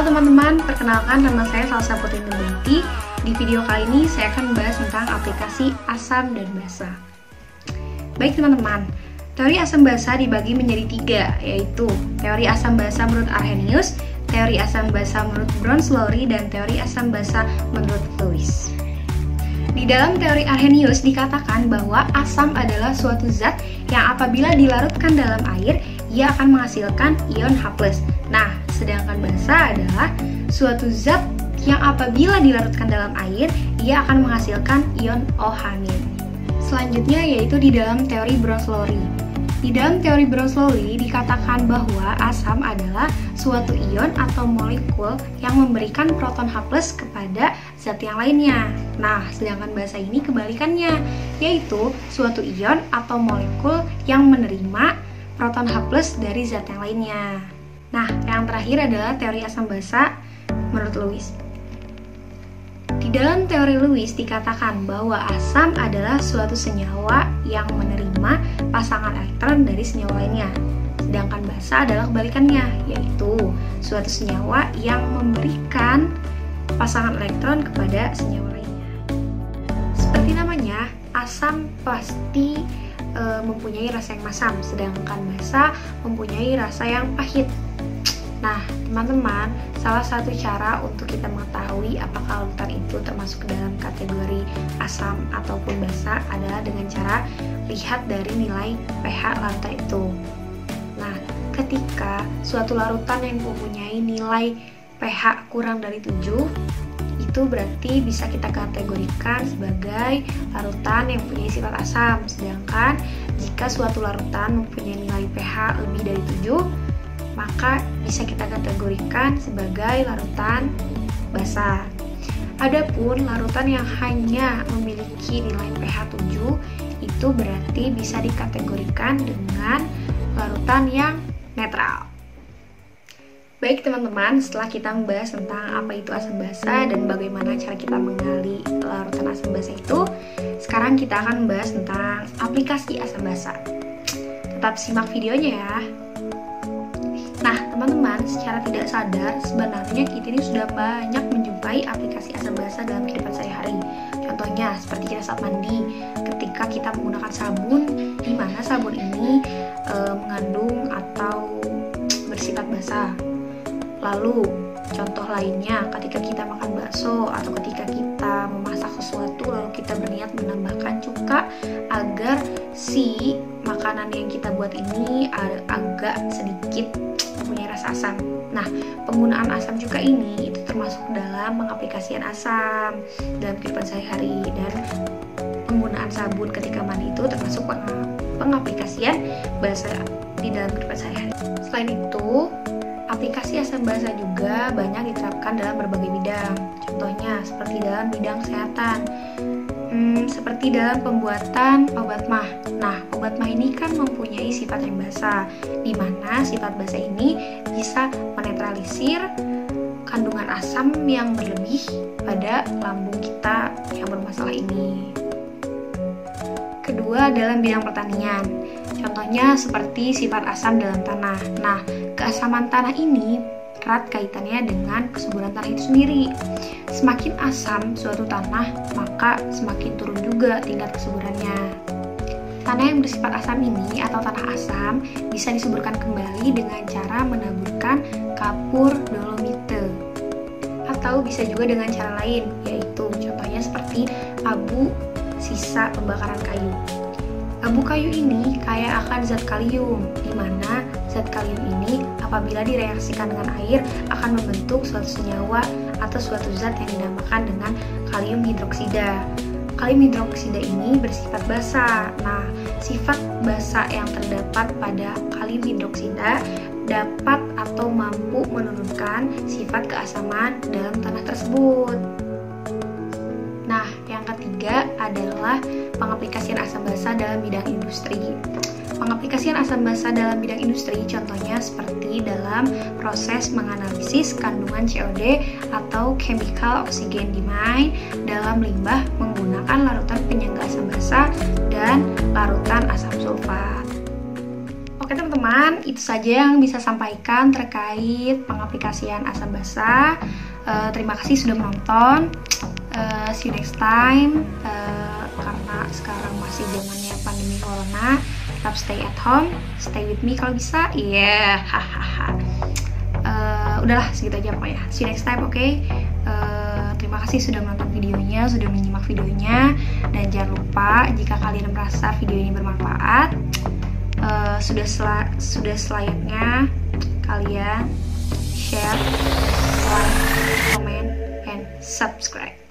Halo teman-teman, perkenalkan nama saya Salsa Putri Nurbanti. Di video kali ini saya akan membahas tentang aplikasi asam dan basa. Baik teman-teman, teori asam basa dibagi menjadi 3, yaitu teori asam basa menurut Arrhenius, teori asam basa menurut Bronsted, dan teori asam basa menurut Lewis. Di dalam teori Arrhenius dikatakan bahwa asam adalah suatu zat yang apabila dilarutkan dalam air, ia akan menghasilkan ion H+. Nah, sedangkan basa adalah suatu zat yang apabila dilarutkan dalam air, ia akan menghasilkan ion OH-. Selanjutnya yaitu di dalam teori Bronsted. Di dalam teori Bronsted dikatakan bahwa asam adalah suatu ion atau molekul yang memberikan proton H+ kepada zat yang lainnya. Nah, sedangkan basa ini kebalikannya, yaitu suatu ion atau molekul yang menerima proton H+ dari zat yang lainnya. Nah, yang terakhir adalah teori asam basa menurut Lewis. Di dalam teori Lewis dikatakan bahwa asam adalah suatu senyawa yang menerima pasangan elektron dari senyawa lainnya. Sedangkan basa adalah kebalikannya, yaitu suatu senyawa yang memberikan pasangan elektron kepada senyawa lainnya. Seperti namanya, asam pasti mempunyai rasa yang masam, sedangkan basa mempunyai rasa yang pahit. Nah, teman-teman, salah satu cara untuk kita mengetahui apakah larutan itu termasuk dalam kategori asam ataupun basa adalah dengan cara lihat dari nilai pH larutan itu. Nah, ketika suatu larutan yang mempunyai nilai pH kurang dari 7, itu berarti bisa kita kategorikan sebagai larutan yang mempunyai sifat asam. Sedangkan jika suatu larutan mempunyai nilai pH lebih dari 7, maka bisa kita kategorikan sebagai larutan basa. Adapun larutan yang hanya memiliki nilai pH 7, itu berarti bisa dikategorikan dengan larutan yang netral. Baik teman-teman, setelah kita membahas tentang apa itu asam basa dan bagaimana cara kita menggali larutan asam basa itu, sekarang kita akan membahas tentang aplikasi asam basa. Tetap simak videonya ya. Nah teman-teman, secara tidak sadar sebenarnya kita ini sudah banyak menjumpai aplikasi asam basa dalam kehidupan sehari-hari. Contohnya seperti kita saat mandi, ketika kita menggunakan sabun, di mana sabun ini mengandung atau bersifat basa. Lalu, contoh lainnya ketika kita makan bakso atau ketika kita memasak sesuatu lalu kita berniat menambahkan cuka agar si makanan yang kita buat ini agak sedikit mempunyai rasa asam. Nah, penggunaan asam cuka ini itu termasuk dalam pengaplikasian asam dalam kehidupan sehari-hari, dan penggunaan sabun ketika mandi itu termasuk pengaplikasian basa di dalam kehidupan sehari-hari. Selain itu, aplikasi asam basa juga banyak diterapkan dalam berbagai bidang. Contohnya seperti dalam bidang kesehatan, seperti dalam pembuatan obat mah. Nah, obat mah ini kan mempunyai sifat yang basa, di mana sifat basa ini bisa menetralisir kandungan asam yang berlebih pada lambung kita yang bermasalah ini. Kedua, dalam bidang pertanian. Contohnya seperti sifat asam dalam tanah. Nah, keasaman tanah ini erat kaitannya dengan kesuburan tanah itu sendiri. Semakin asam suatu tanah, maka semakin turun juga tingkat kesuburannya. Tanah yang bersifat asam ini atau tanah asam bisa disuburkan kembali dengan cara menaburkan kapur dolomite. Atau bisa juga dengan cara lain, yaitu contohnya seperti abu sisa pembakaran kayu. Abu kayu ini kaya akan zat kalium, di mana zat kalium ini apabila direaksikan dengan air akan membentuk suatu senyawa atau suatu zat yang dinamakan dengan kalium hidroksida. Kalium hidroksida ini bersifat basa. Nah, sifat basa yang terdapat pada kalium hidroksida dapat atau mampu menurunkan sifat keasaman dalam tanah tersebut. Nah, yang ketiga adalah pengaplikasian asam basa dalam bidang industri. Pengaplikasian asam basa dalam bidang industri contohnya seperti dalam proses menganalisis kandungan COD atau chemical oxygen demand dalam limbah menggunakan larutan penyangga asam basa dan larutan asam sulfat. Oke teman-teman, teman-teman, itu saja yang bisa sampaikan terkait pengaplikasian asam basa. Terima kasih sudah menonton. See you next time. Karena sekarang masih zamannya pandemi corona, tetap stay at home, stay with me kalau bisa. Iya, hahaha. Udahlah segitu aja pokoknya. See you next time, oke? Terima kasih sudah menonton videonya, sudah menyimak videonya, dan jangan lupa jika kalian merasa video ini bermanfaat, sudah selayaknya kalian share, like, comment, and subscribe.